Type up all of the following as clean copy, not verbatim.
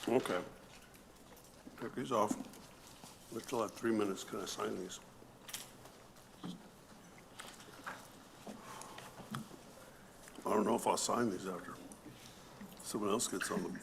Okay. Take these off. We still have 3 minutes. Can I sign these? I don't know if I'll sign these after someone else gets on them.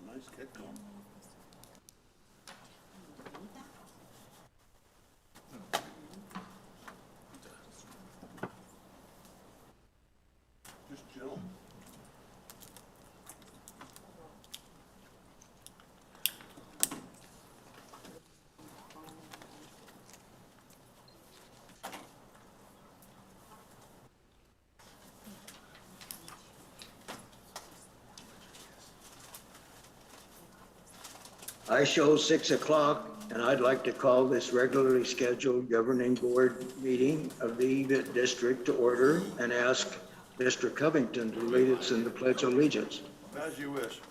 Nice kick. Just chill. I show 6 o'clock, and I'd like to call this regularly scheduled governing board meeting of the EVIT district to order and ask Mr. Covington to lead us in the Pledge of Allegiance. As you wish.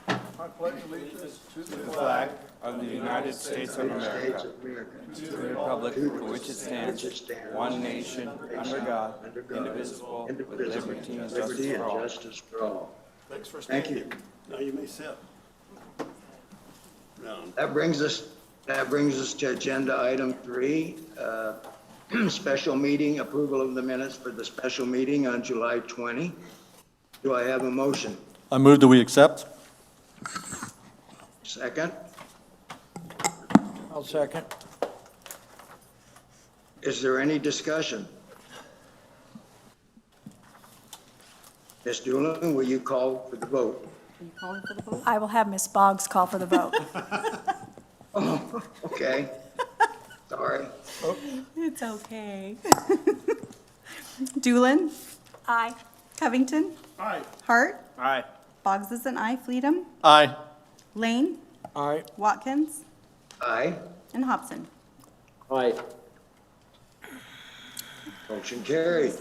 I pledge allegiance to the Flag of the United States of States America, of America, to the republic for which it stands, one nation, under God, indivisible, with liberty and liberty justice and for all. justice for all. Thanks for Thank standing. you. Now you may sit. Down. That brings us to agenda item 3, special meeting, approval of the minutes for the special meeting on July 20. Do I have a motion? I move that we accept. Second? I'll second. Is there any discussion? Ms. Doolin, will you call for the vote? Are you calling for the vote? I will have Ms. Boggs call for the vote. Oh, okay. Sorry. It's okay. Doolin? Aye. Covington? Aye. Hart? Aye. Boggs is an aye. Fleedham? Aye. Lane? Aye. Watkins? Aye. And Hobson. Aye. Motion carried.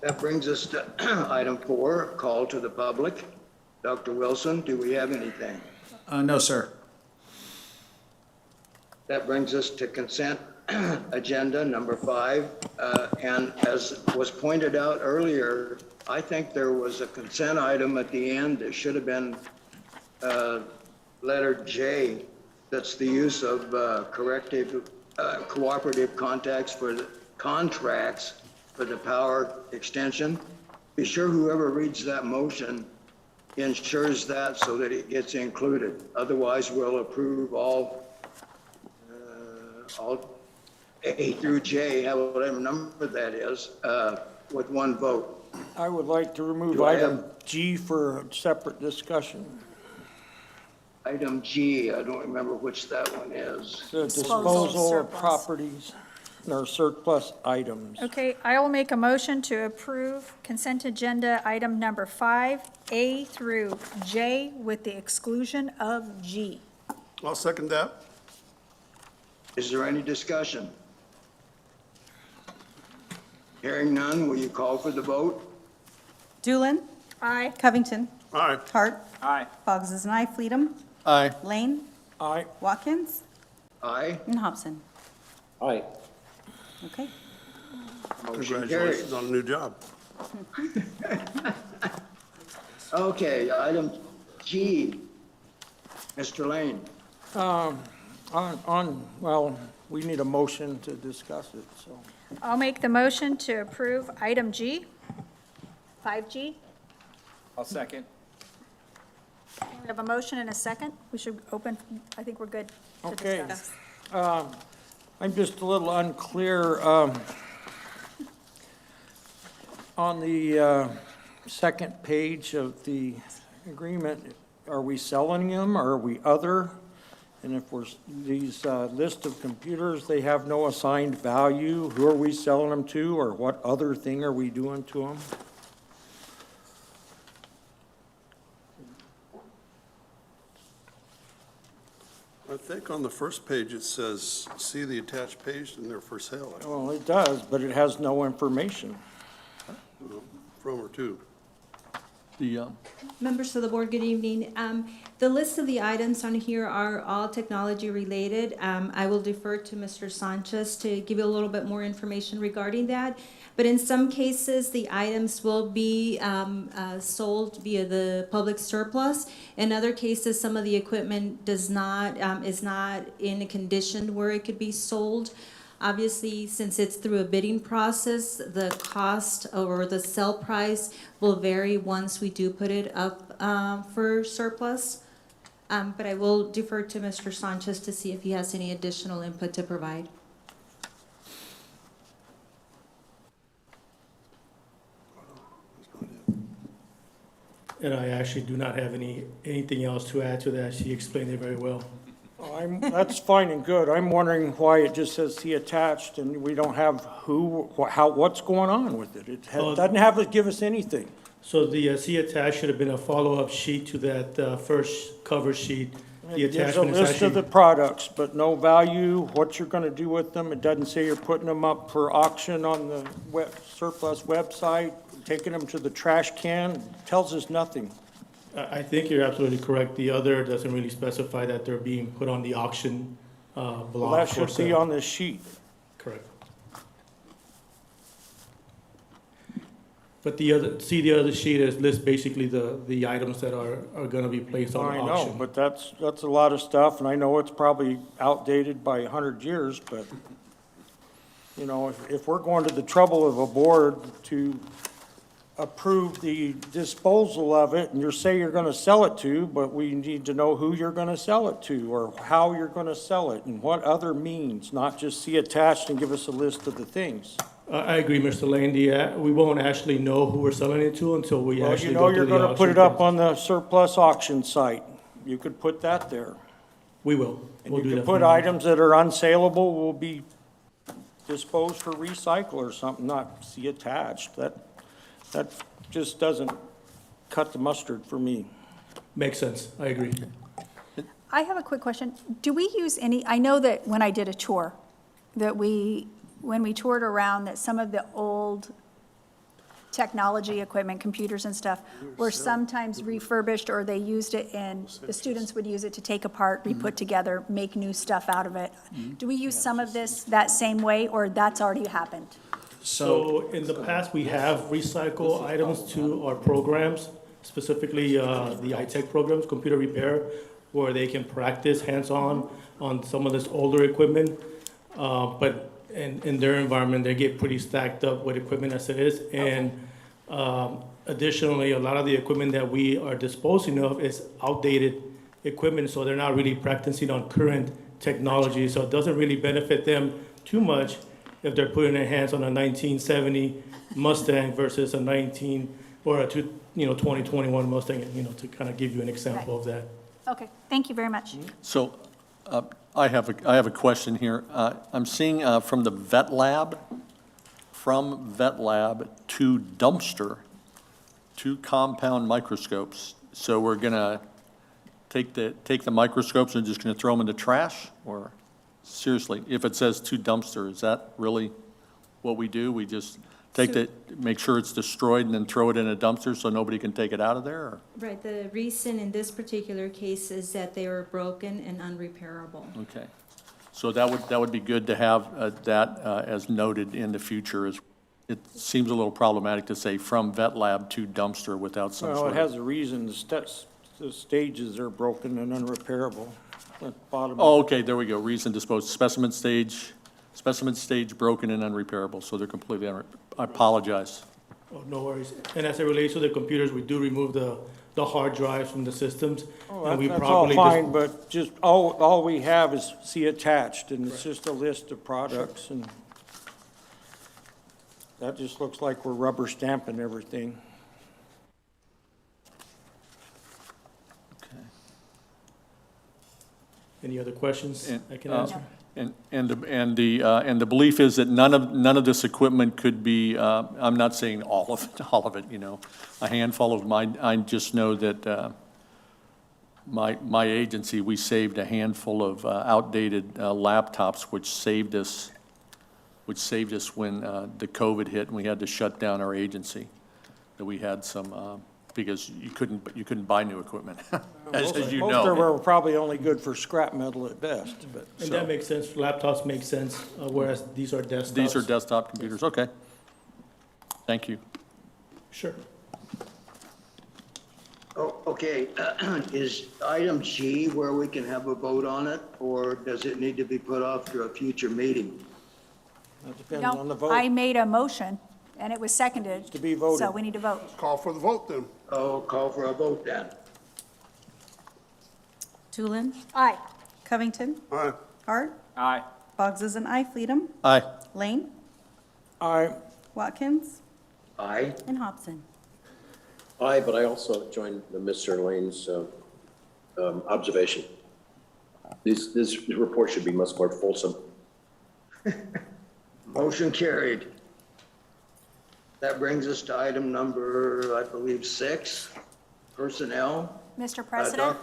That brings us to item 4, call to the public. Dr. Wilson, do we have anything? No, sir. That brings us to consent agenda number 5. And as was pointed out earlier, I think there was a consent item at the end that should have been letter J. That's the use of corrective cooperative contracts for the power extension. Be sure whoever reads that motion ensures that so that it gets included. Otherwise, we'll approve all A through J, whatever number that is, with one vote. I would like to remove Do I item have- G for separate discussion. Item G, I don't remember which that one is. The Disposal, disposal of surplus. properties or surplus items. Okay, I will make a motion to approve consent agenda item number 5, A through J, with the exclusion of G. I'll second that. Is there any discussion? Hearing none, will you call for the vote? Doolin, Aye. Covington, Aye. Hart, Aye. Boggs is an aye. Fleedem, Aye. Lane, Aye. Watkins, Aye. and Hobson. Aye. Okay. Motion carries. Congratulations on a new job. Okay, item G. Mr. Lane, Well, we need a motion to discuss it, so. I'll make the motion to approve item G, 5G. I'll second. We have a motion and a second. We should open, I think we're good to Okay. discuss. I'm just a little unclear, on the, second page of the agreement, are we selling them, or are we other? And if we're, these, list of computers, they have no assigned value, who are we selling them to, or what other thing are we doing to them? I think on the first page it says, see the attached page and they're for sale. Well, it does, but it has no information. From or to. The, Members of the board, good evening. The list of the items on here are all technology related. I will defer to Mr. Sanchez to give you a little bit more information regarding that. But in some cases, the items will be sold via the public surplus. In other cases, some of the equipment is not in a condition where it could be sold. Obviously, since it's through a bidding process, the cost or the sell price will vary once we do put it up for surplus. But I will defer to Mr. Sanchez to see if he has any additional input to provide. And I actually do not have anything else to add to that. She explained it very well. That's fine and good. I'm wondering why it just says see attached and we don't have who, how, what's going on with it? It doesn't have to give us anything. So the C attached should have been a follow-up sheet to that first cover sheet. The It gives a attachment is list of the actually, products, but no value, what you're gonna do with them. It doesn't say you're putting them up for auction on the surplus website, taking them to the trash can. It tells us nothing. I think you're absolutely correct. The other doesn't really specify that they're being put on the auction block. Well, that for should be sale. on this sheet. Correct. But the other sheet lists basically the items that are gonna be placed on I auction. know, but that's a lot of stuff, and I know it's probably outdated by 100 years, but, you know, if we're going to the trouble of a board to approve the disposal of it, and you say you're gonna sell it to, but we need to know who you're gonna sell it to, or how you're gonna sell it, and what other means, not just see attached and give us a list of the things. I agree, Mr. Lane. We won't actually know who we're selling it to until we Well, actually you go know through you're the gonna put auction it up process. on the surplus auction site. You could put that there. We will. And We'll you do could that. put items that are unsaleable will be disposed for recycle or something, not see attached. That just doesn't cut the mustard for me. Makes sense. I agree. I have a quick question. Do we use any, I know that when I did a tour, that when we toured around, that some of the old technology equipment, computers and stuff, were sometimes refurbished, or they used it and the students would use it to take apart, re-put together, make new stuff out of it. Do we use some of this that same way, or that's already happened? So in the past, we have recycle items to our programs, specifically the iTech programs, computer repair, where they can practice hands-on on some of this older equipment. But in their environment, they get pretty stacked up with equipment as it is. And additionally, a lot of the equipment that we are disposing of is outdated equipment, so they're not really practicing on current technology. So it doesn't really benefit them too much if they're putting their hands on a 1970 Mustang versus a 2021 Mustang, to kind of give you an example of that. Okay, thank you very much. So I have a question here. I'm seeing from vet lab to dumpster, 2 compound microscopes. So we're going to take the microscopes and just going to throw them in the trash? Or seriously, if it says to dumpster, is that really what we do? We just make sure it's destroyed and then throw it in a dumpster so nobody can take it out of there? Or? Right, the reason in this particular case is that they were broken and unrepairable. Okay. So that would be good to have that as noted in the future. It seems a little problematic to say from vet lab to dumpster without some Well, sort it of. has a reason, the stages are broken and unrepairable. At the bottom. Oh, okay, there we go. Reason disposed, specimen stage broken and unrepairable, so they're completely I apologize. Oh, no worries. And as it relates to the computers, we do remove the hard drives from the systems. Oh, And we that's all probably fine, but just, all we have is see attached, and it's just a list of products, and that just looks like we're rubber stamping everything. Any other questions I can answer? And the belief is that none of this equipment could be, I'm not saying all of it, a handful of mine. I just know that my agency, we saved a handful of outdated laptops, which saved us when the COVID hit and we had to shut down our agency. That we had some, because you couldn't buy new equipment, as you know. Most of them are probably only good for scrap metal at best, but. And that makes sense. Laptops make sense, whereas these are desktops. These are desktop computers, okay. Thank you. Sure. Oh, okay, is item G where we can have a vote on it, or does it need to be put off to a future meeting? That depends on the No, vote. I made a motion, and it was seconded. To be voted. So we need to vote. Call for the vote then. Oh, call for a vote then. Doolin, Aye. Covington, All right. Hart, Aye. Boggs is an aye. Fleedem, Aye. Lane, Aye. Watkins, Aye. and Hobson. Aye, but I also join Mr. Lane's observation. This report should be much more fulsome. Motion carried. That brings us to item number, I believe, 6, personnel. Mr. President,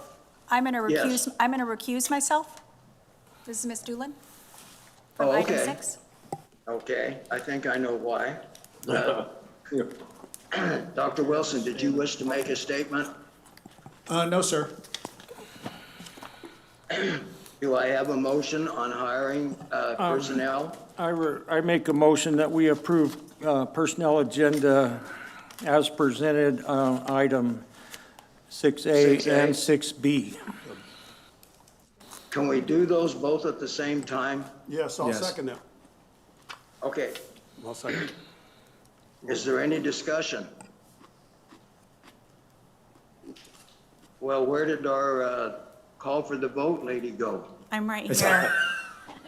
I'm going to yes. recuse myself. This is Ms. Doolin. From Oh, item okay. 6. Okay, I think I know why. Dr. Wilson, did you wish to make a statement? No, sir. Do I have a motion on hiring personnel? I make a motion that we approve personnel agenda as presented, item 6A 6A. and 6B. Can we do those both at the same time? Yes, I'll second that. Okay, I'll second. is there any discussion? Well, where did our call for the vote lady go? I'm right here.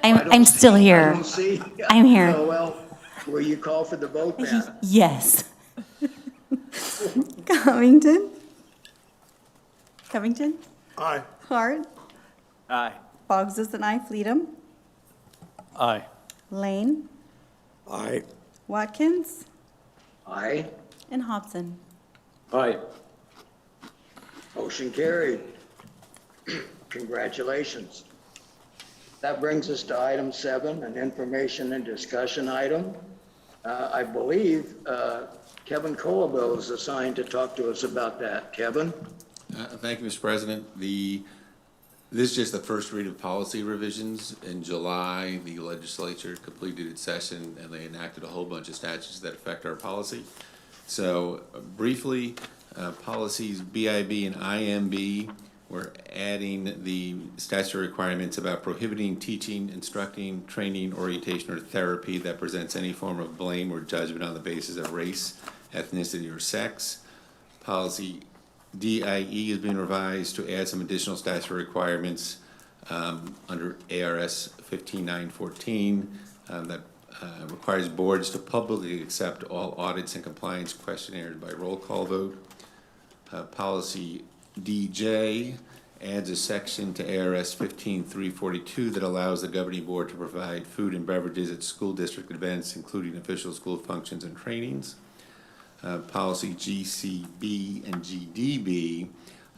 I don't I'm still see- I here. don't see. I'm here. Oh, well, will you call for the vote then? Yes. Covington, Aye. Hart, Aye. Boggs is an aye. Fleedem, Aye. Lane, Aye. Watkins, Aye, and Hobson. Aye. motion carried. Congratulations. That brings us to item 7, an information and discussion item. I believe Kevin Colabelle is assigned to talk to us about that. Kevin? Thank you, Mr. President. This is just the first read of policy revisions. In July, the legislature completed its session and they enacted a whole bunch of statutes that affect our policy. So briefly, policies BIB and IMB we're adding the statutory requirements about prohibiting teaching, instructing, training, orientation, or therapy that presents any form of blame or judgment on the basis of race, ethnicity, or sex. Policy DIE is being revised to add some additional statutory requirements under ARS 15914 that requires boards to publicly accept all audits and compliance questionnaires by roll call vote. Policy DJ adds a section to ARS 15342 that allows the governing board to provide food and beverages at school district events, including official school functions and trainings. Policy GCB and GDB,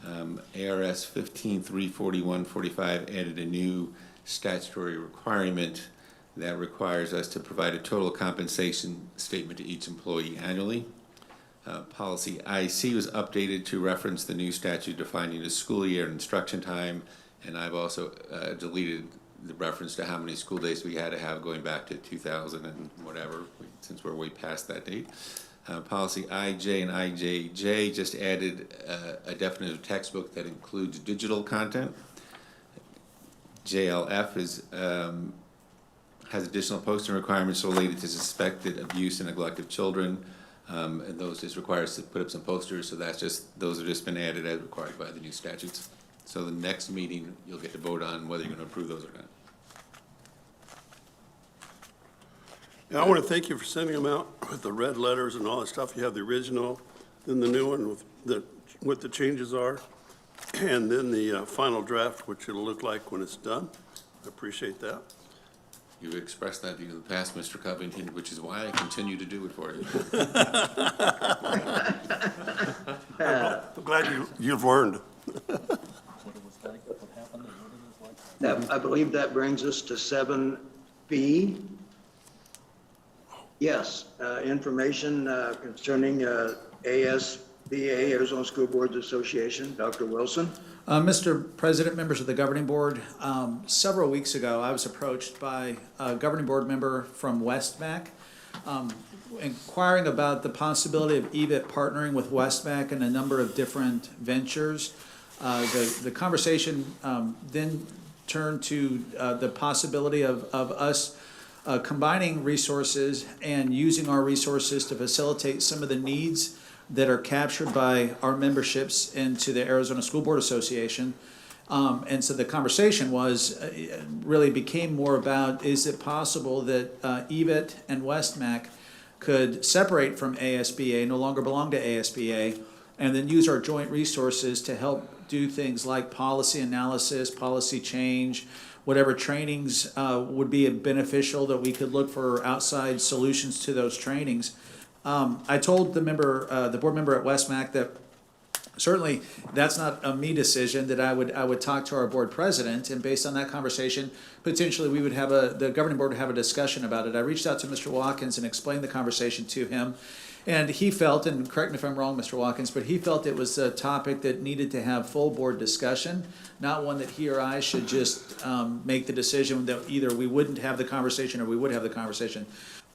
ARS 1534145 added a new statutory requirement that requires us to provide a total compensation statement to each employee annually. Policy IC was updated to reference the new statute defining the school year and instruction time, and I've also deleted the reference to how many school days we had to have going back to 2000 and whatever, since we're way past that date. Policy IJ and IJJ just added a definitive textbook that includes digital content. JLF has additional posting requirements related to suspected abuse and neglect of children. And those just require us to put up some posters, so those have just been added as required by the new statutes. So the next meeting, you'll get to vote on whether you're gonna approve those or not. Yeah, I want to thank you for sending them out with the red letters and all that stuff. You have the original, then the new one with what the changes are, and then the final draft, which it'll look like when it's done. I appreciate that. You've expressed that in the past, Mr. Covington, which is why I continue to do it for you. I'm glad you've learned. I believe that brings us to 7B. Yes, information concerning ASBA, Arizona School Boards Association. Dr. Wilson. Mr. President, members of the governing board, several weeks ago, I was approached by a governing board member from Westmac, inquiring about the possibility of EVIT partnering with Westmac in a number of different ventures. The conversation then turned to the possibility of us combining resources and using our resources to facilitate some of the needs that are captured by our memberships into the Arizona School Board Association. And so the conversation really became more about, is it possible that EVIT and Westmac could separate from ASBA, no longer belong to ASBA, and then use our joint resources to help do things like policy analysis, policy change, whatever trainings would be beneficial that we could look for outside solutions to those trainings. I told the board member at Westmac that certainly that's not a me decision, that I would talk to our board president, and based on that conversation, potentially we would have the governing board would have a discussion about it. I reached out to Mr. Watkins and explained the conversation to him, and he felt, and correct me if I'm wrong, Mr. Watkins, but he felt it was a topic that needed to have full board discussion, not one that he or I should just make the decision that either we wouldn't have the conversation or we would have the conversation.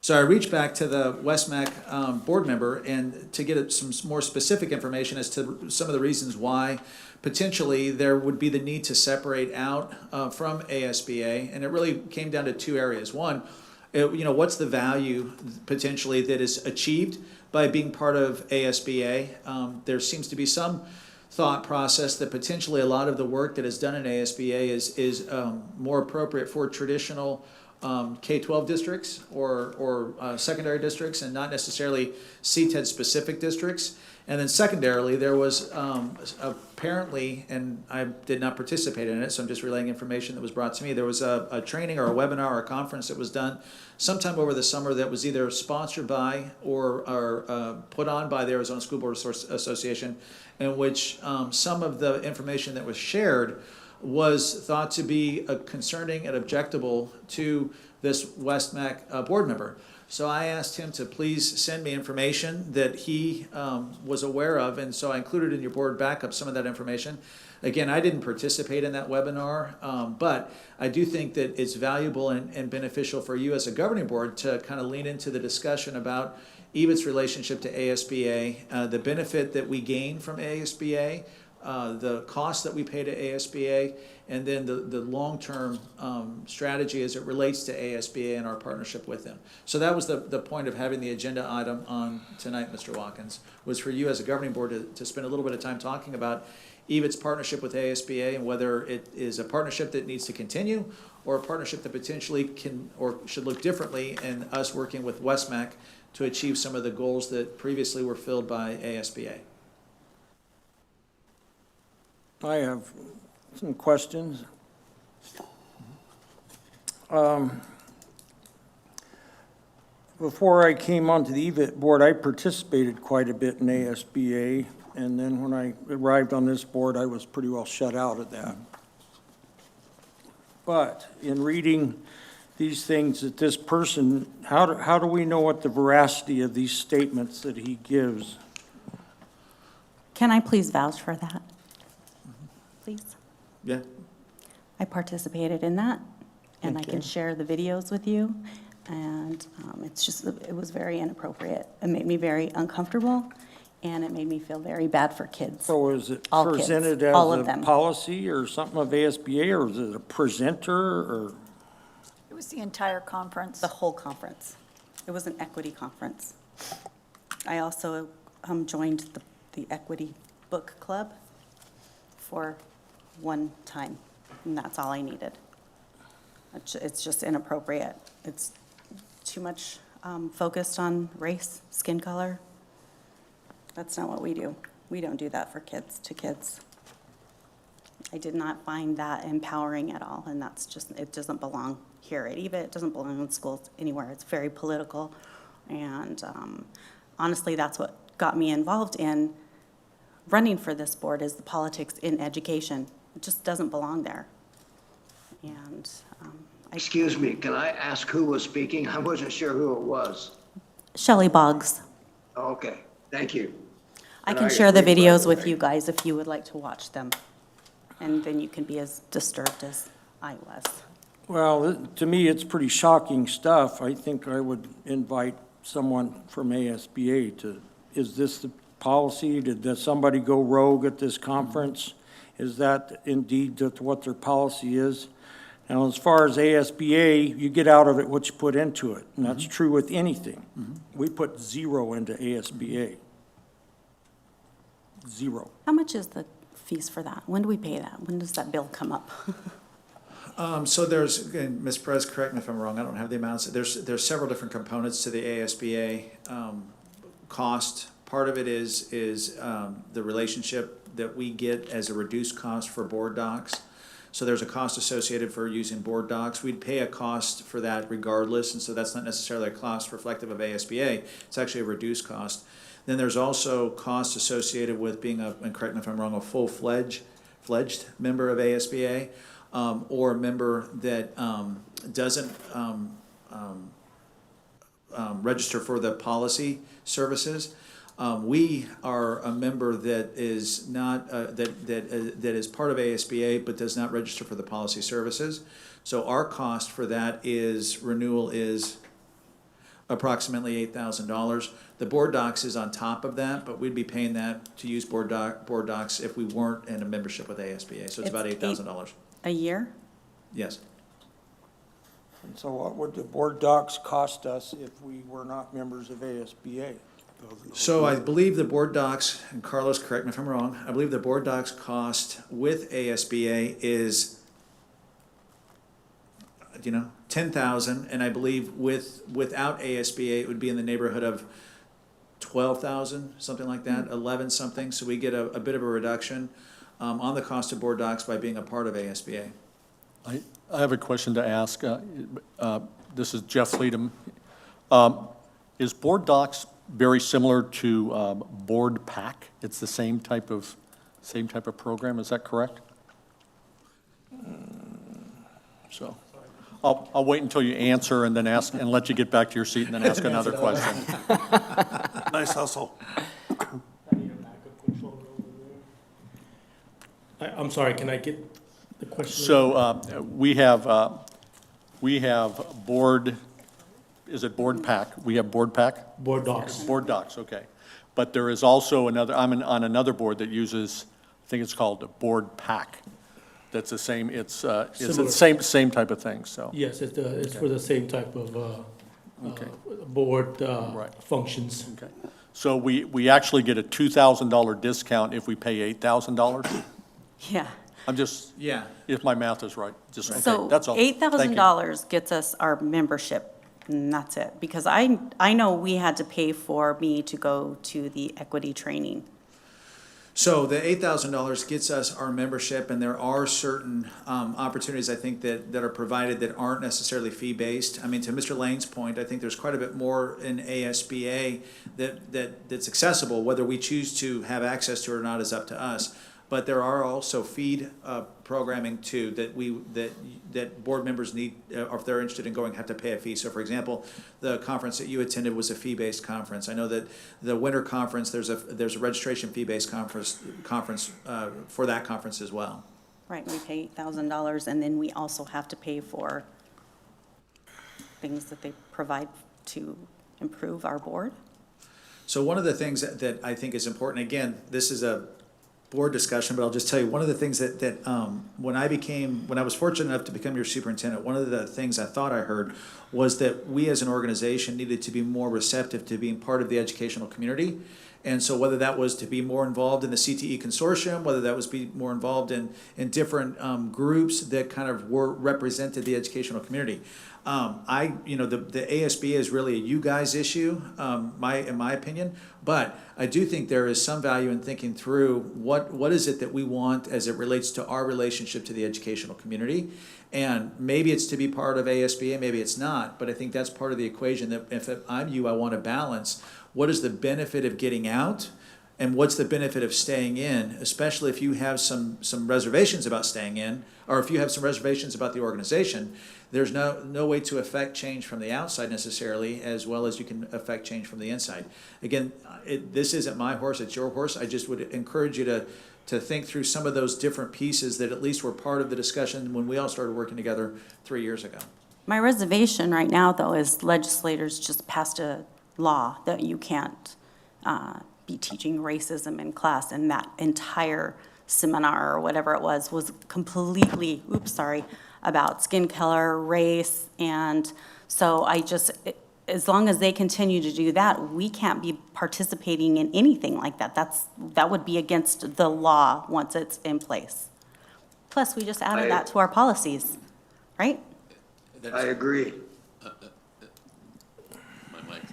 So I reached back to the Westmac board member and to get some more specific information as to some of the reasons why potentially there would be the need to separate out from ASBA. And it really came down to two areas. One, what's the value potentially that is achieved by being part of ASBA? There seems to be some thought process that potentially a lot of the work that is done in ASBA is more appropriate for traditional K-12 districts or secondary districts, and not necessarily CTED specific districts. And then secondarily, there was apparently, and I did not participate in it, so I'm just relaying information that was brought to me. There was a training or a webinar or a conference that was done sometime over the summer that was either sponsored by or put on by the Arizona School Board Association, in which some of the information that was shared was thought to be concerning and objectable to this Westmac board member. So I asked him to please send me information that he was aware of, and so I included in your board backup some of that information. Again, I didn't participate in that webinar, but I do think that it's valuable and beneficial for you as a governing board to kind of lean into the discussion about EVIT's relationship to ASBA, the benefit that we gain from ASBA, the cost that we pay to ASBA, and then the long-term strategy as it relates to ASBA and our partnership with them. So that was the point of having the agenda item on tonight, Mr. Watkins, was for you as a governing board to spend a little bit of time talking about EVIT's partnership with ASBA and whether it is a partnership that needs to continue or a partnership that potentially can or should look differently in us working with Westmac to achieve some of the goals that previously were filled by ASBA. I have some questions. Before I came onto the EVIT board, I participated quite a bit in ASBA, and then when I arrived on this board, I was pretty well shut out of that. But in reading these things that this person, how do we know what the veracity of these statements that he gives? Can I please vouch for that? Please? Yeah. I participated in that, and I Thank can you. share the videos with you. And it was very inappropriate. It made me very uncomfortable, and it made me feel very bad for kids. So is it All kids, presented as all of a them. policy or something of ASBA, or is it a presenter, or? It was the entire conference. The whole conference. It was an equity conference. I also joined the Equity Book Club for one time, and that's all I needed. It's just inappropriate. It's too much focused on race, skin color. That's not what we do. We don't do that for kids, to kids. I did not find that empowering at all, and that's just, it doesn't belong here at EVIT. It doesn't belong in schools anywhere. It's very political, and honestly, that's what got me involved in running for this board, is the politics in education. It just doesn't belong there. And Excuse me, can I ask who was speaking? I wasn't sure who it was. Shelley Boggs. Okay, thank you. I And can I share the agree, by videos the with way. you guys if you would like to watch them. And then you can be as disturbed as I was. Well, to me, it's pretty shocking stuff. I think I would invite someone from ASBA to, is this the policy? Did somebody go rogue at this conference? Is that indeed what their policy is? Now, as far as ASBA, you get out of it what you put into it, and that's true with anything. We put zero into ASBA. Zero. How much is the fees for that? When do we pay that? When does that bill come up? So there's, again, Ms. Perez, correct me if I'm wrong, I don't have the amounts. There's several different components to the ASBA cost. Part of it is the relationship that we get as a reduced cost for board docs. So there's a cost associated for using board docs. We'd pay a cost for that regardless, and so that's not necessarily a cost reflective of ASBA. It's actually a reduced cost. Then there's also costs associated with being and correct me if I'm wrong, a full-fledged member of ASBA, or a member that doesn't register for the policy services. We are a member that is not, that is part of ASBA but does not register for the policy services. So our cost for that renewal is approximately $8,000. The board docs is on top of that, but we'd be paying that to use board docs if we weren't in a membership with ASBA. So it's about $8,000. A year? Yes. And so what would the board docs cost us if we were not members of ASBA? So I believe the board docs, and Carlos, correct me if I'm wrong, I believe the board docs cost with ASBA is, $10,000, and I believe without ASBA, it would be in the neighborhood of $12,000, something like that, 11 something. So we get a bit of a reduction on the cost of board docs by being a part of ASBA. I have a question to ask. This is Jeff Fleetum. Is board docs very similar to board pack? It's the same type of program, is that correct? So, I'll wait until you answer and then ask, and let you get back to your seat and then ask another question. Nice hustle. I'm sorry, can I get the question? So, we have board, is it board pack? We have board pack? Board docs. Board docs, okay. But there is also another, I'm on another board that uses I think it's called the board pack. That's the same, it's the Similar. same type of thing, so. Yes, it's for the same type of, Okay. board, Right. functions. Okay. So we actually get a $2,000 discount if we pay $8,000? Yeah. I'm just, Yeah. if my math is right, just, okay, So that's all. Thank you. $8,000 gets us our membership, and that's it. Because I know we had to pay for me to go to the equity training. So the $8,000 gets us our membership, and there are certain opportunities, I think, that are provided that aren't necessarily fee-based. I mean, to Mr. Lane's point, I think there's quite a bit more in ASBA that's accessible. Whether we choose to have access to it or not is up to us. But there are also feed programming too that board members need, or if they're interested in going, have to pay a fee. So for example, the conference that you attended was a fee-based conference. I know that the winter conference, there's a registration fee-based conference for that conference as well. Right, we pay $8,000, and then we also have to pay for things that they provide to improve our board. So one of the things that I think is important, again, this is a board discussion, but I'll just tell you, one of the things that when I was fortunate enough to become your superintendent, one of the things I thought I heard was that we as an organization needed to be more receptive to being part of the educational community. And so whether that was to be more involved in the CTE consortium, whether that was be more involved in different groups that kind of represented the educational community. The ASB is really a you guys issue, in my opinion, but I do think there is some value in thinking through what is it that we want as it relates to our relationship to the educational community. And maybe it's to be part of ASBA, maybe it's not, but I think that's part of the equation that if I'm you, I want to balance. What is the benefit of getting out? And what's the benefit of staying in, especially if you have some reservations about staying in, or if you have some reservations about the organization? There's no way to affect change from the outside necessarily, as well as you can affect change from the inside. Again, this isn't my horse, it's your horse. I just would encourage you to think through some of those different pieces that at least were part of the discussion when we all started working together 3 years ago. My reservation right now, though, is legislators just passed a law that you can't be teaching racism in class, and that entire seminar or whatever it was completely, about skin color, race, and so as long as they continue to do that, we can't be participating in anything like that. That would be against the law once it's in place. Plus, we just added that to our policies, right? I agree. My mic,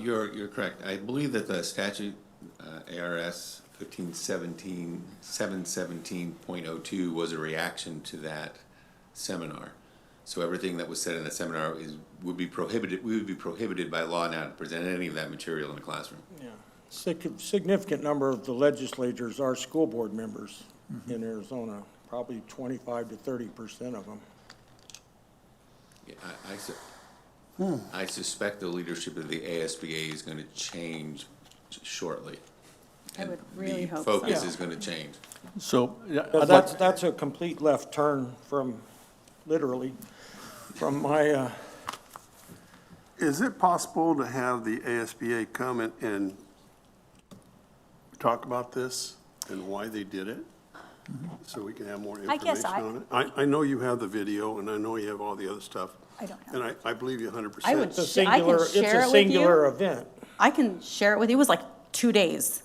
you're correct. I believe that the statute, ARS 717.02 was a reaction to that seminar. So everything that was said in that seminar would be prohibited by law now to present any of that material in the classroom. Yeah. Significant number of the legislators are school board members in Arizona, probably 25 to 30% of them. Yeah, I suspect the leadership of the ASBA is going to change shortly. I would really hope The focus so. is going to change. So, yeah, I'd like, That's a complete left turn from my, Is it possible to have the ASBA come and talk about this and why they did it? So we can have more I guess information on it? I know you have the video, and I know you have all the other stuff. I don't know. And I believe you 100%. I would it's a I can singular, share it's it a with singular you. event. I can share it with you. It was like 2 days.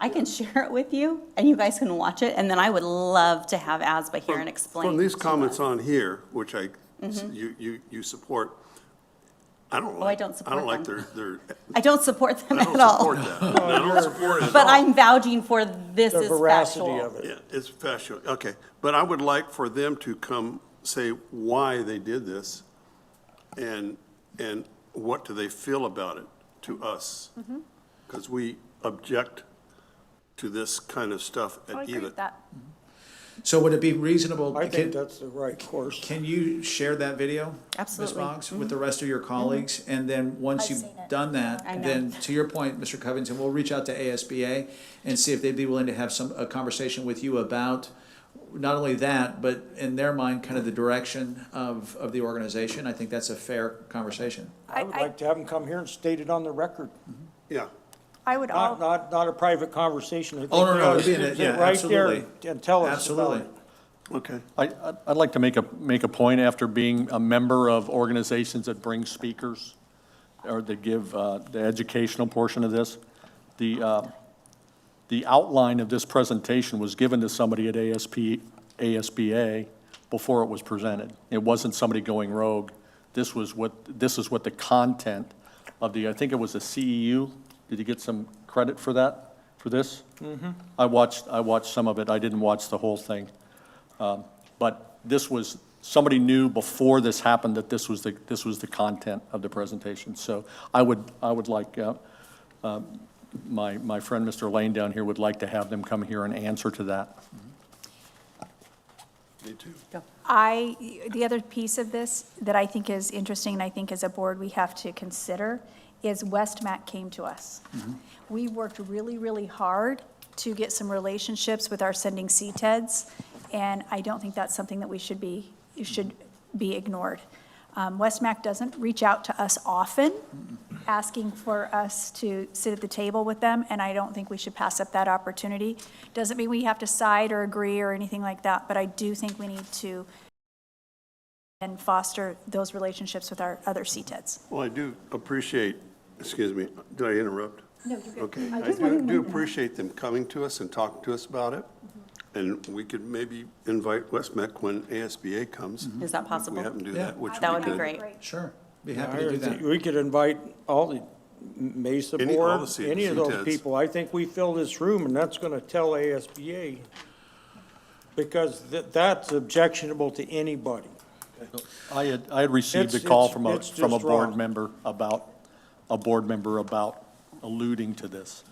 I can share it with you, and you guys can watch it, and then I would love to have ASBA here and explain. From these to comments us. on here, which you support, I don't like. I don't support like them. their, I don't support them I don't at all. support that. I don't support it at But all. I'm vouching for this The is veracity factual. of it. Yeah, it's factual, okay. But I would like for them to come say why they did this and what do they feel about it to us? Because we object to this kind of stuff at I agree EVIT. with that. So would it be reasonable? I think that's the right course. Can you share that video? Absolutely. Ms. Boggs, with the rest of your colleagues? And then once I've you've seen it. done that, I know. then to your point, Mr. Covington, we'll reach out to ASBA and see if they'd be willing to have a conversation with you about not only that, but in their mind, kind of the direction of the organization. I think that's a fair conversation. I would like to have them come here and state it on the record. Yeah, I would Not a private conversation. I think Oh, no, we no, ought it'd be to in sit yeah, right there absolutely. and tell us about Absolutely. it. Okay. I'd like to make a point after being a member of organizations that bring speakers or that give the educational portion of this. The outline of this presentation was given to somebody at ASBA before it was presented. It wasn't somebody going rogue. This is what the content of I think it was a CEU. Did you get some credit for that, for this? Mm-hmm. I watched some of it. I didn't watch the whole thing. But this was, somebody knew before this happened that this was the content of the presentation. So I would like, my friend, Mr. Lane down here would like to have them come here and answer to that. Me too. The other piece of this that I think is interesting, and I think as a board we have to consider, is Westmac came to us. We worked really, really hard to get some relationships with our sending CTEDs, and I don't think that's something that should be ignored. Westmac doesn't reach out to us often, asking for us to sit at the table with them, and I don't think we should pass up that opportunity. Doesn't mean we have to side or agree or anything like that, but I do think we need to and foster those relationships with our other CTEDs. Well, I do appreciate, excuse me, did I interrupt? No, you're good. Okay, I do appreciate them coming to us and talking to us about it. And we could maybe invite Westmec when ASBA comes. Is that possible? We happen to do Yeah. that, which That would be good. great. Sure, be happy to do that. We could invite all the Mesa All Board, the any of those CTEDs. people. I think we fill this room, and that's gonna tell ASBA, because that's objectionable to anybody. I had received a It's- call it's- from it's a just board wrong. member about alluding to this.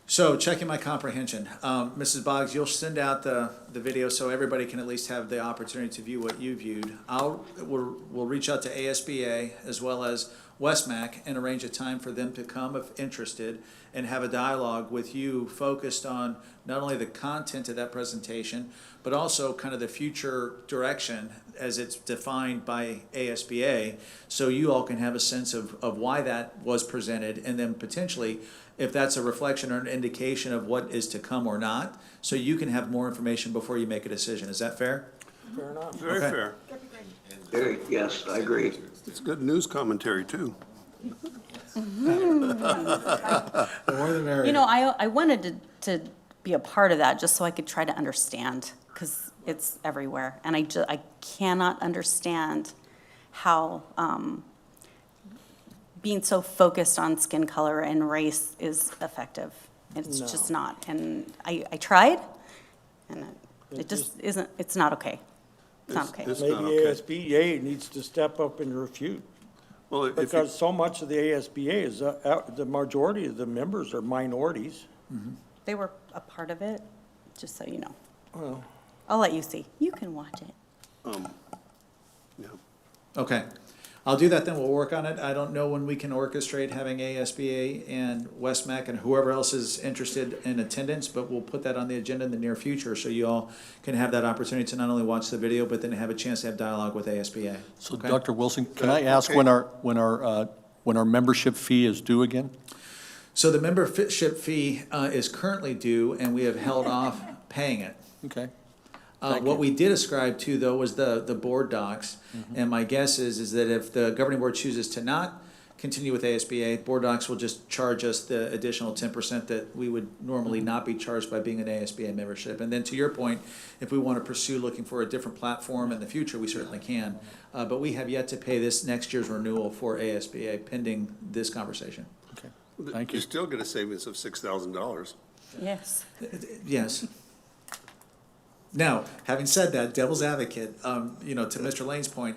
So checking my comprehension, Mrs. Boggs, you'll send out the video so everybody can at least have the opportunity to view what you viewed. We'll reach out to ASBA as well as Westmac and arrange a time for them to come if interested and have a dialogue with you focused on not only the content of that presentation, but also kind of the future direction as it's defined by ASBA, so you all can have a sense of why that was presented, and then potentially if that's a reflection or an indication of what is to come or not, so you can have more information before you make a decision. Is that fair? Fair enough. Very Okay. fair. Very, yes, I agree. It's good news commentary, too. The more the merrier. You know, I wanted to be a part of that just so I could try to understand, because it's everywhere. And I cannot understand how being so focused on skin color and race is effective. It's just not. And I tried, and it just isn't, it's not okay. It's not okay. It's Maybe not okay. ASBA needs to step up and refute, Well, if you, because so much of the ASBA is, the majority of the members are minorities. They were a part of it, just so you know. Well, I'll let you see. You can watch it. yeah. Okay, I'll do that then, we'll work on it. I don't know when we can orchestrate having ASBA and Westmac and whoever else is interested in attendance, but we'll put that on the agenda in the near future, so you all can have that opportunity to not only watch the video, but then have a chance to have dialogue with ASBA. So, Okay? Dr. Wilson, can I ask Okay. when our membership fee is due again? So the membership fee is currently due, and we have held off paying it. Okay. What we did ascribe to, though, was the board docs, and my guess is that if the governing board chooses to not continue with ASBA, board docs will just charge us the additional 10% that we would normally not be charged by being an ASBA membership. And then to your point, if we want to pursue looking for a different platform in the future, we certainly can. But we have yet to pay this next year's renewal for ASBA pending this conversation. Okay. Thank you. You still get a savings of $6,000. Yes. Yes. Now, having said that, devil's advocate, to Mr. Lane's point,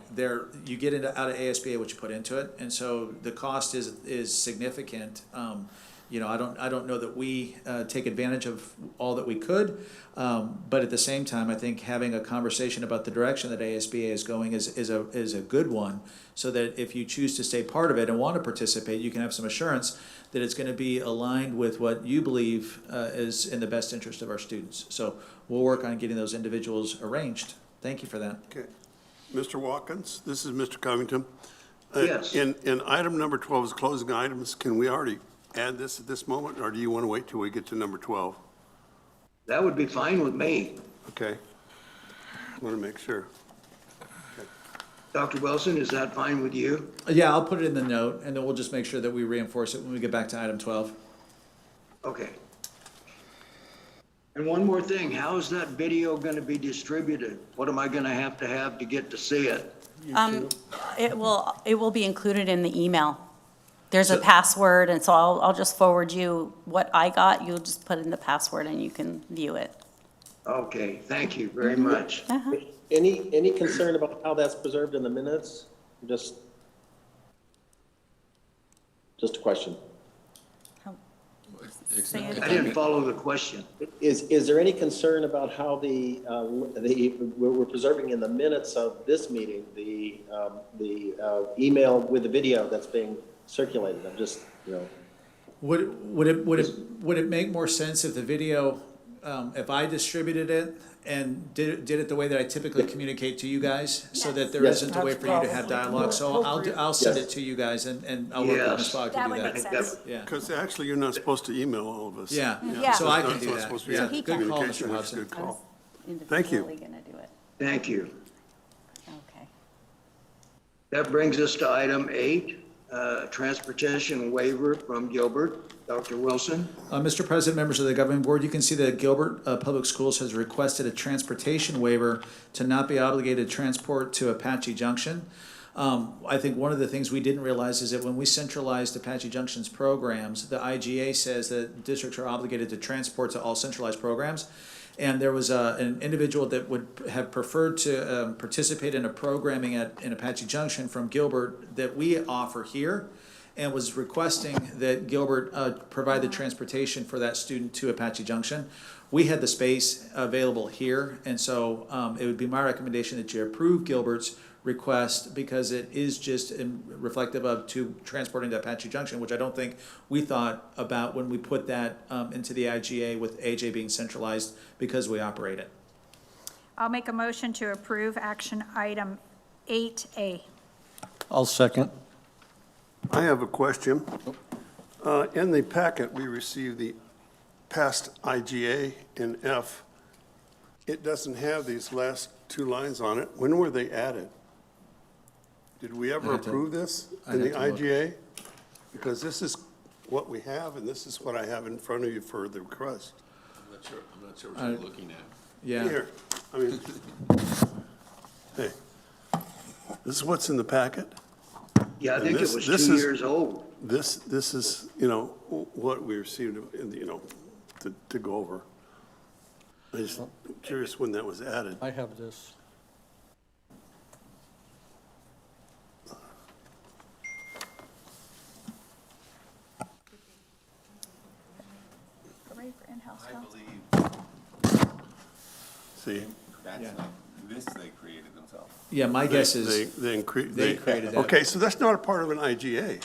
you get out of ASBA what you put into it, and so the cost is significant. I don't know that we take advantage of all that we could, but at the same time, I think having a conversation about the direction that ASBA is going is a good one, so that if you choose to stay part of it and want to participate, you can have some assurance that it's going to be aligned with what you believe is in the best interest of our students. So we'll work on getting those individuals arranged. Thank you for that. Okay. Mr. Watkins, this is Mr. Covington. Yes. In item number 12 is closing items. Can we already add this at this moment, or do you want to wait till we get to number 12? That would be fine with me. Okay. Want to make sure. Dr. Wilson, is that fine with you? Yeah, I'll put it in the note, and then we'll just make sure that we reinforce it when we get back to item 12. Okay. And one more thing, how is that video going to be distributed? What am I going to have to get to see it? It will be included in the email. There's a password, and so I'll just forward you what I got. You'll just put in the password and you can view it. Okay, thank you very much. Any concern about how that's preserved in the minutes? Just a question. Say it I again. didn't follow the question. Is there any concern about how we're preserving in the minutes of this meeting, the email with the video that's being circulated? I'm just, Would it make more sense if the video, if I distributed it and did it the way that I typically communicate to you guys, so that there Yes. isn't a way for you to have dialogue? So I'll send it to you guys, and I'll work with Ms. Fogg to That do would that. make sense. Yeah, Because actually, you're not supposed to email all of us. yeah, Yeah. so I It's can not do that. supposed to be Yeah, a he good call, communication, Mr. which is a Hudson. good call. I was Thank you. individually gonna do it. Thank you. Okay. That brings us to item 8, transportation waiver from Gilbert. Dr. Wilson? Mr. President, members of the governing board, you can see that Gilbert Public Schools has requested a transportation waiver to not be obligated to transport to Apache Junction. I think one of the things we didn't realize is that when we centralized Apache Junction's programs, the IGA says that districts are obligated to transport to all centralized programs. And there was an individual that would have preferred to participate in a programming in Apache Junction from Gilbert that we offer here, and was requesting that Gilbert provide the transportation for that student to Apache Junction. We had the space available here, and so it would be my recommendation that you approve Gilbert's request, because it is just reflective of transporting to Apache Junction, which I don't think we thought about when we put that into the IGA with AJ being centralized, because we operate it. I'll make a motion to approve action item 8A. I'll second. I have a question. In the packet, we received the past IGA and F. It doesn't have these last 2 lines on it. When were they added? Did we ever I'd have to- approve this I'd in the have to look. IGA? Because this is what we have, and this is what I have in front of you for the request. I'm not sure what you're looking at. Yeah. Here, I mean, hey, this is what's in the packet. Yeah, I think it This- was this 2 is- years old. This is, what we received, to go over. I'm just curious when that was added. I have this. Hooray for in-house I counsel. believe See? that's not, this they created themselves. Yeah, my guess is, They created that. Okay, so that's not a part of an IGA.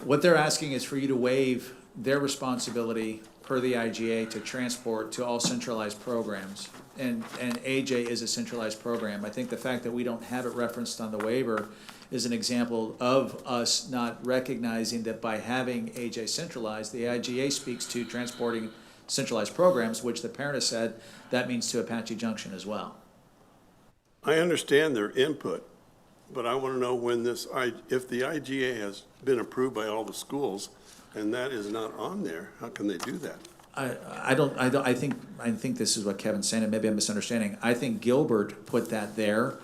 what they're asking is for you to waive their responsibility per the IGA to transport to all centralized programs. And AJ is a centralized program. I think the fact that we don't have it referenced on the waiver is an example of us not recognizing that by having AJ centralized, the IGA speaks to transporting centralized programs, which the parent has said that means to Apache Junction as well. I understand their input, but I want to know when if the IGA has been approved by all the schools and that is not on there, how can they do that? I think this is what Kevin's saying, and maybe I'm misunderstanding. I think Gilbert put that there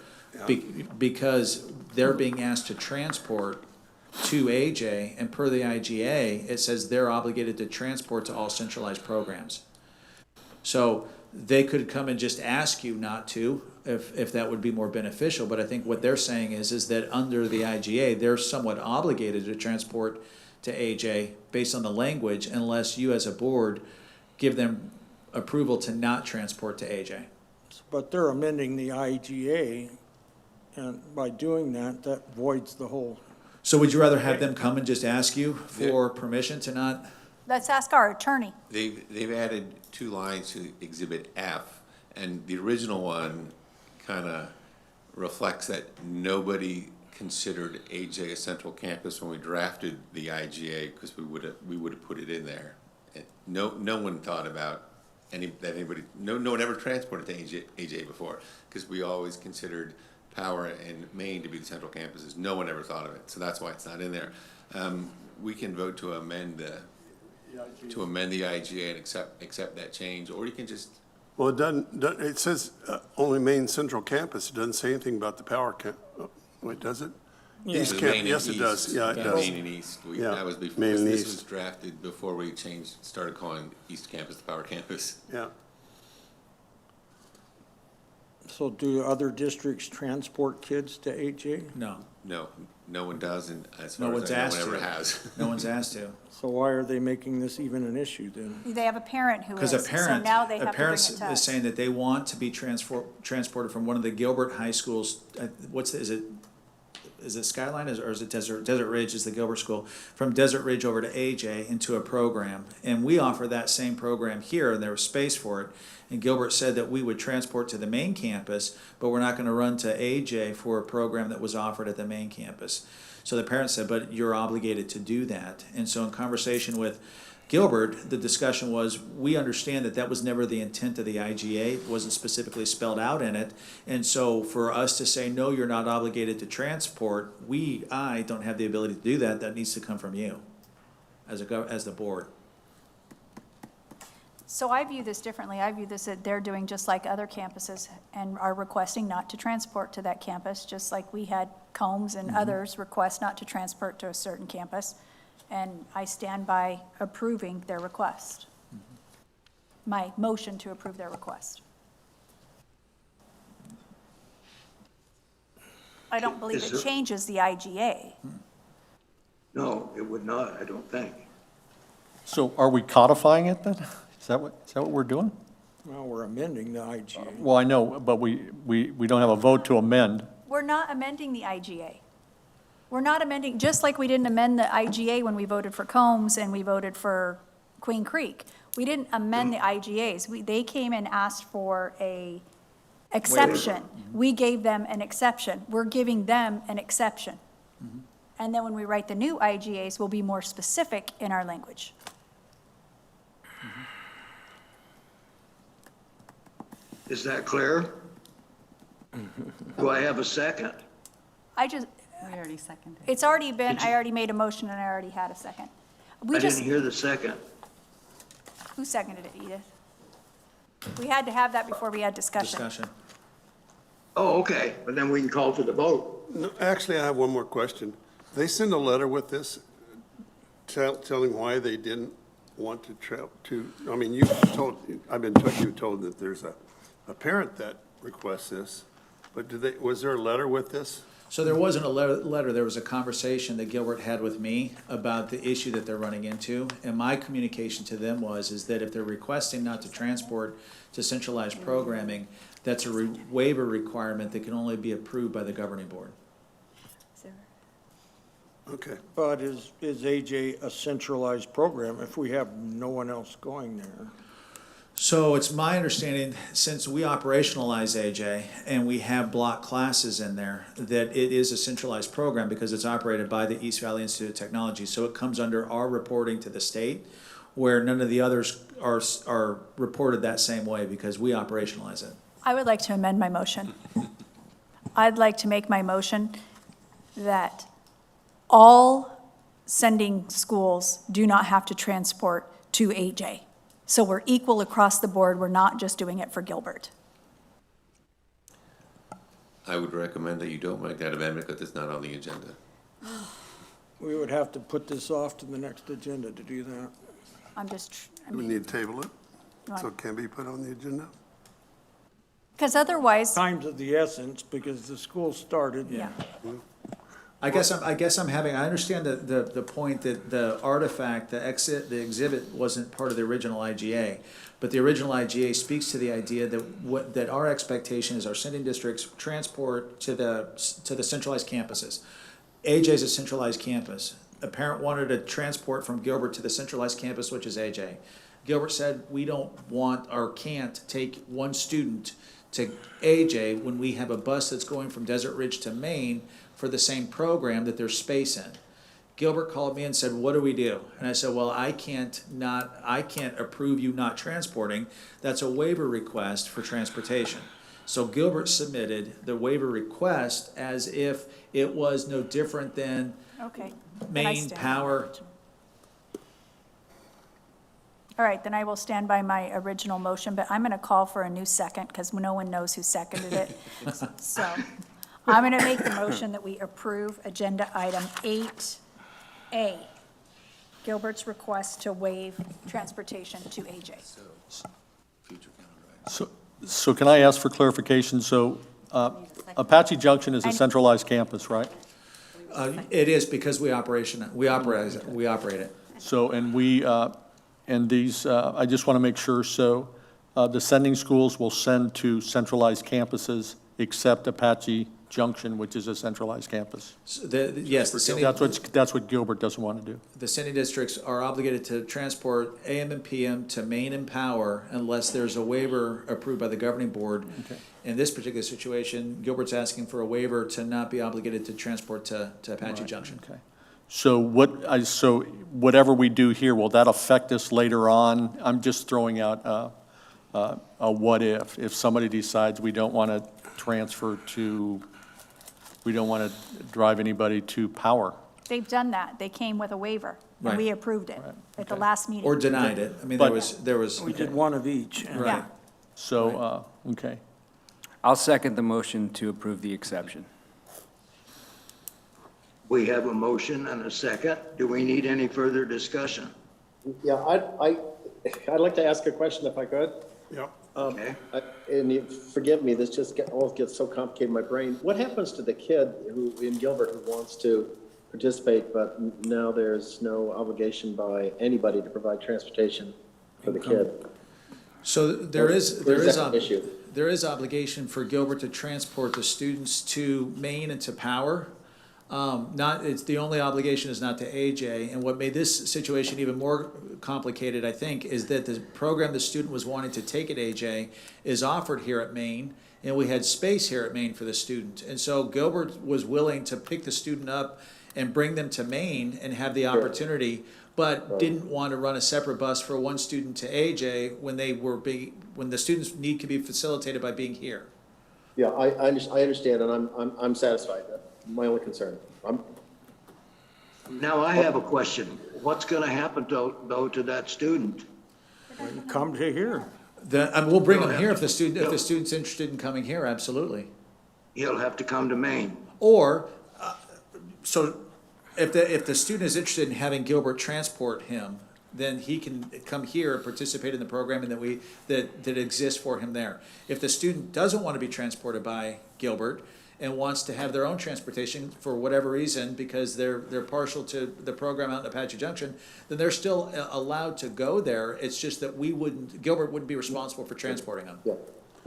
because they're being asked to transport to AJ, and per the IGA, it says they're obligated to transport to all centralized programs. So they could come and just ask you not to, if that would be more beneficial, but I think what they're saying is that under the IGA, they're somewhat obligated to transport to AJ based on the language, unless you as a board give them approval to not transport to AJ. But they're amending the IGA, and by doing that, that voids the whole. So would you rather have them come and just ask you for permission to not? Let's ask our attorney. They've added 2 lines to Exhibit F, and the original one kind of reflects that nobody considered AJ a central campus when we drafted the IGA, because we would have put it in there. And no one thought about no one ever transported to AJ before, because we always considered Power and Maine to be the central campuses. No one ever thought of it, so that's why it's not in there. We can vote to amend the IGA and accept that change, or you can just. Well, it says only Maine Central Campus. It doesn't say anything about the Power camp. Oh, wait, does it? East Maine Camp, and yes, it East. does. Yeah, it does. Maine and East. Yeah, That was before, Maine and this East. was drafted before we started calling East Campus the Power Campus. Yeah. So do other districts transport kids to AJ? No, No one does, and as no far one's as I know, asked no one ever to. has. No one's asked to. So why are they making this even an issue then? They have a parent who is, Because so now they have to bring it to is us. saying that they want to be transported from one of the Gilbert high schools, is it Skyline or is it Desert Ridge is the Gilbert school, from Desert Ridge over to AJ into a program. And we offer that same program here, and there was space for it. And Gilbert said that we would transport to the main campus, but we're not gonna run to AJ for a program that was offered at the main campus. So the parents said, but you're obligated to do that. And so in conversation with Gilbert, the discussion was, we understand that that was never the intent of the IGA, it wasn't specifically spelled out in it. And so for us to say, no, you're not obligated to transport, I don't have the ability to do that, that needs to come from you as the board. So I view this differently. I view this that they're doing just like other campuses and are requesting not to transport to that campus, just like we had Combs and others request not to transport to a certain campus. And I stand by approving their request. My motion to approve their request. I don't believe Is it there- changes the IGA. No, it would not, I don't think. So are we codifying it then? Is that what we're doing? Well, we're amending the IGA. Well, I know, but we don't have a vote to amend. We're not amending the IGA. We're not amending, just like we didn't amend the IGA when we voted for Combs and we voted for Queen Creek. We didn't amend the IGAs. They came and asked for a exception. We gave them an exception. We're giving them an exception. And then when we write the new IGAs, we'll be more specific in our language. Is that clear? Do I have a second? We already seconded. It's already been, I already made a motion and I already had a second. I didn't hear the second. Who seconded it, Edith? We had to have that before we had discussion. Oh, okay, but then we can call for the vote. No, actually, I have one more question. They send a letter with this telling why they didn't want to, I mean, you've told that there's a parent that requests this, but was there a letter with this? So there wasn't a letter, there was a conversation that Gilbert had with me about the issue that they're running into. And my communication to them is that if they're requesting not to transport to centralized programming, that's a waiver requirement that can only be approved by the governing board. Okay. But is AJ a centralized program if we have no one else going there? So it's my understanding, since we operationalize AJ and we have block classes in there, that it is a centralized program because it's operated by the East Valley Institute of Technology. So it comes under our reporting to the state, where none of the others are reported that same way because we operationalize it. I would like to amend my motion. I'd like to make my motion that all sending schools do not have to transport to AJ. So we're equal across the board. We're not just doing it for Gilbert. I would recommend that you don't make that amendment because it's not on the agenda. We would have to put this off to the next agenda to do that. I'm just, Do we need to table it Right. so it can be put on the agenda? because otherwise, Time's of the essence because the school started. yeah. I guess I understand the point that the artifact, the exhibit wasn't part of the original IGA, but the original IGA speaks to the idea that our expectation is our sending districts transport to the centralized campuses. AJ is a centralized campus. A parent wanted to transport from Gilbert to the centralized campus, which is AJ. Gilbert said, we don't want or can't take one student to AJ when we have a bus that's going from Desert Ridge to Maine for the same program that there's space in. Gilbert called me and said, what do we do? And I said, well, I can't approve you not transporting. That's a waiver request for transportation. So Gilbert submitted the waiver request as if it was no different than Okay. Then I Maine stand. Power. All right, then I will stand by my original motion, but I'm going to call for a new second because no one knows who seconded it. So I'm going to make the motion that we approve agenda item 8A, Gilbert's request to waive transportation to AJ. So can I ask for clarification? So Apache Junction is a centralized campus, right? It is because we operate it. So, and these, I just want to make sure, so the sending schools will send to centralized campuses except Apache Junction, which is a centralized campus. So yes, the city. That's what Gilbert doesn't want to do. The sending districts are obligated to transport AM and PM to Maine and Power unless there's a waiver approved by the governing board. Okay. In this particular situation, Gilbert's asking for a waiver to not be obligated to transport to Apache Right, Junction. Okay. So so whatever we do here, will that affect us later on? I'm just throwing out a what if somebody decides we don't want to transfer to, we don't want to drive anybody to Power. They've done that. They came with a waiver, and we Right. approved it at the Okay. last meeting. Or denied it. I mean, But- there was. We did one of each. and- Yeah. So, okay. I'll second the motion to approve the exception. We have a motion and a second. Do we need any further discussion? Yeah, I'd like to ask a question if I could. Yep. Okay. And forgive me, this just all gets so complicated in my brain. What happens to the kid in Gilbert who wants to participate, but now there's no obligation by anybody to provide transportation for the kid? So there is that issue? there is obligation for Gilbert to transport the students to Maine and to Power. It's the only obligation is not to AJ. And what made this situation even more complicated, I think, is that the program the student was wanting to take at AJ is offered here at Maine, and we had space here at Maine for the student. And so Gilbert was willing to pick the student up and bring them to Maine and have the opportunity, but didn't want to run a separate bus for one student to AJ when the students' need could be facilitated by being here. Yeah, I understand, and I'm satisfied. That's my only concern. Now I have a question. What's going to happen though to that student? Come to here. We'll bring them here if the student's interested in coming here, absolutely. He'll have to come to Maine. Or, so if the student is interested in having Gilbert transport him, then he can come here and participate in the programming that exists for him there. If the student doesn't want to be transported by Gilbert and wants to have their own transportation for whatever reason, because they're partial to the program out in Apache Junction, then they're still allowed to go there. It's just that Gilbert wouldn't be responsible for transporting them. Yeah.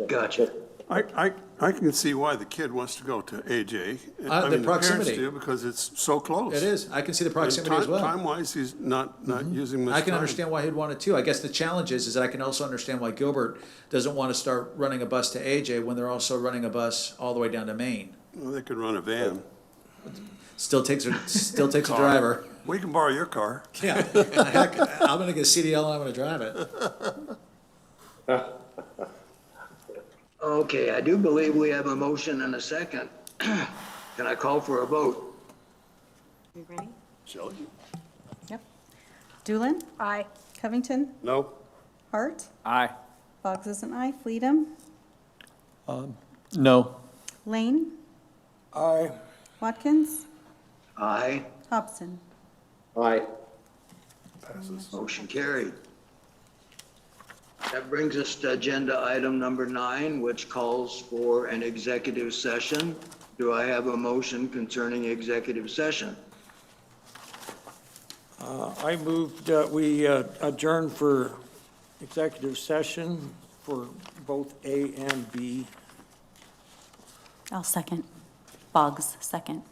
Gotcha. I can see why the kid wants to go to AJ. The I mean, proximity. parents do, because it's so close. It is. I can see the proximity as well. Time-wise, he's not using much time. I can understand why he'd want it too. I guess the challenge is that I can also understand why Gilbert doesn't want to start running a bus to AJ when they're also running a bus all the way down to Maine. Well, they could run a van. Still takes a driver. We can borrow your car. Yeah, heck, I'm gonna get a CDL and I'm gonna drive it. Okay, I do believe we have a motion and a second. Can I call for a vote? You ready? Shelley? Yep. Doolin? Aye. Covington? No? Hart? Aye. Boggs is an aye. Fleedem? No. Lane? Aye. Watkins? Aye. Hobson? Aye. Motion carried. That brings us to agenda item number 9, which calls for an executive session. Do I have a motion concerning executive session? I moved, we adjourn for executive session for both A and B. I'll second. Boggs, second.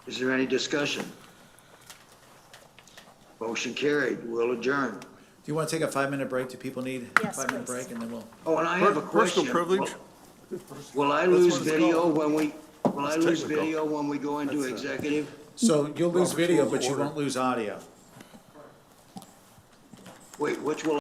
Is there any discussion? Motion carried. We'll adjourn. Do you want to take a 5-minute break? Do people need a Yes, 5-minute please. break and then we'll? Oh, and I have a question. Personal privilege? Will I lose what it's video called. will I It's lose technical. video when we go into executive? So you'll lose Robert's video, Rules of but you Order. won't lose audio. Wait, which will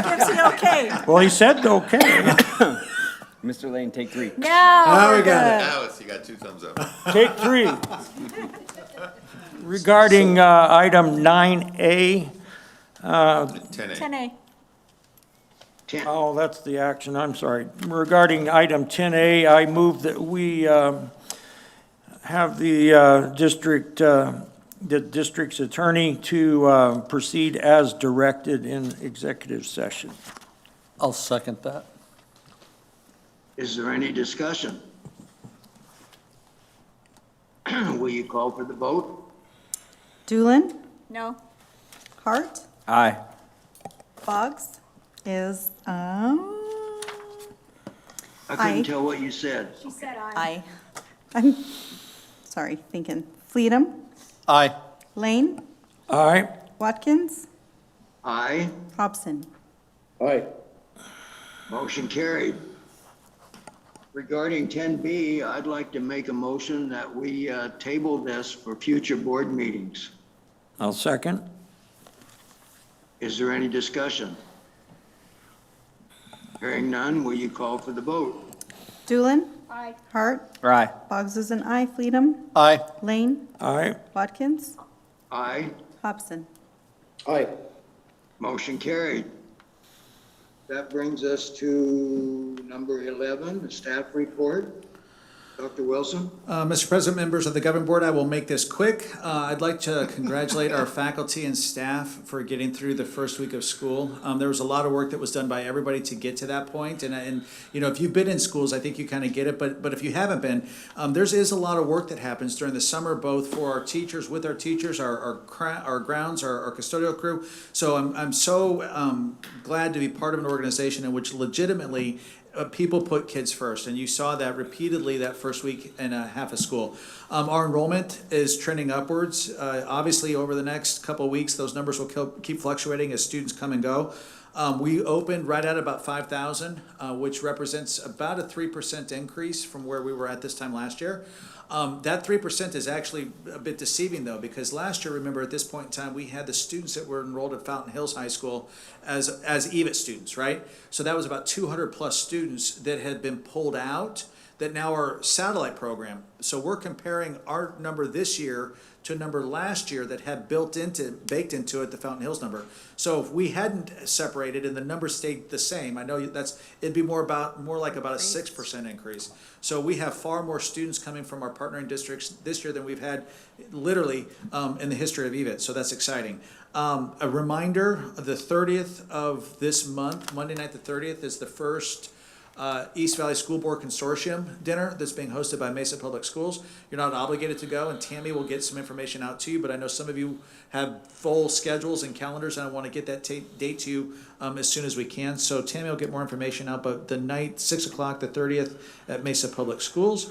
gives the okay. Well, he said okay. Mr. Lane, take 3. Now we're good. Alex, you got 2 thumbs up. Take 3. Regarding item 9A, 10A. 10A. oh, that's the action, I'm sorry. Regarding item 10A, I move that we have the district's attorney to proceed as directed in executive session. I'll second that. Is there any discussion? Will you call for the vote? Doolin, No. Hart, Aye. Boggs is, I Aye. couldn't tell what you said. She said aye. I'm sorry, thinking. Fleetum, Aye. Lane, All right, Watkins, Aye, Hobson. Aye. motion carried. Regarding 10B, I'd like to make a motion that we table this for future board meetings. I'll second. Is there any discussion? Hearing none, will you call for the vote? Doolin, Aye. Hart, Aye. Boggs is an aye. Fleetum, Aye. Lane, All right, Watkins, Aye, Hobson. Aye. motion carried. That brings us to number 11, the staff report. Dr. Wilson? Mr. President, members of the governing board, I will make this quick. I'd like to congratulate our faculty and staff for getting through the first week of school. There was a lot of work that was done by everybody to get to that point. And you know, if you've been in schools, I think you kind of get it. But if you haven't been, there is a lot of work that happens during the summer, both for our teachers, with our teachers, our grounds, our custodial crew. So I'm so glad to be part of an organization in which legitimately people put kids first, and you saw that repeatedly that first week and a half of school. Our enrollment is trending upwards. Obviously, over the next couple of weeks, those numbers will keep fluctuating as students come and go. We opened right at about 5,000, which represents about a 3% increase from where we were at this time last year. That 3% is actually a bit deceiving, though, because last year, remember, at this point in time, we had the students that were enrolled at Fountain Hills High School as EVIT students, right? So that was about 200 plus students that had been pulled out that now are satellite program. So we're comparing our number this year to a number last year that had baked into it the Fountain Hills number. So if we hadn't separated and the number stayed the same, I know it'd be more like about a 6% increase. So we have far more students coming from our partnering districts this year than we've had literally in the history of EVIT. So that's exciting. A reminder, the 30th of this month, Monday night the 30th, is the first East Valley School Board Consortium dinner that's being hosted by Mesa Public Schools. You're not obligated to go, and Tammy will get some information out to you, but I know some of you have full schedules and calendars, and I want to get that date to you as soon as we can. So Tammy will get more information out, but the night, 6 o'clock, the 30th, at Mesa Public Schools.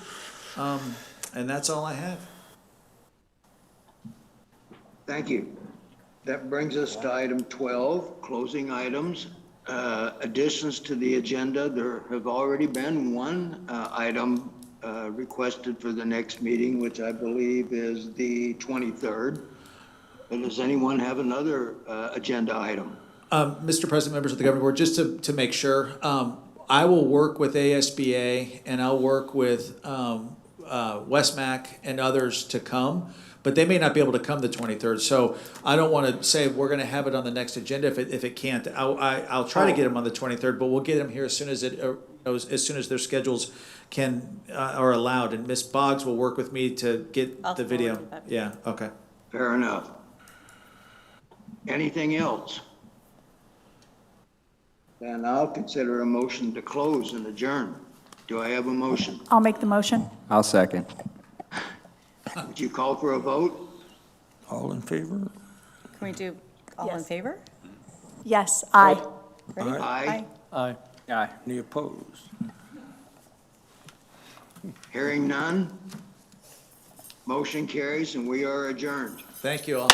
And that's all I have. Thank you. That brings us to item 12, closing items. Additions to the agenda. There have already been one item requested for the next meeting, which I believe is the 23rd. But does anyone have another agenda item? Mr. President, members of the governing board, just to make sure, I will work with ASBA and I'll work with Westmac and others to come, but they may not be able to come the 23rd. So I don't want to say we're going to have it on the next agenda if it can't. I'll try to get them on the 23rd, but we'll get them here as soon as their schedules are allowed. And Ms. Boggs will work with me to get I'll the video. forward that. Yeah. Okay. Fair enough. Anything else? Then I'll consider a motion to close and adjourn. Do I have a motion? I'll make the motion. I'll second. Would you call for a vote? all in favor? Can we do all in Yes. favor? Yes, aye. Ready? Aye. Aye. Aye. Any opposed? Hearing none. Motion carries and we are adjourned. Thank you all.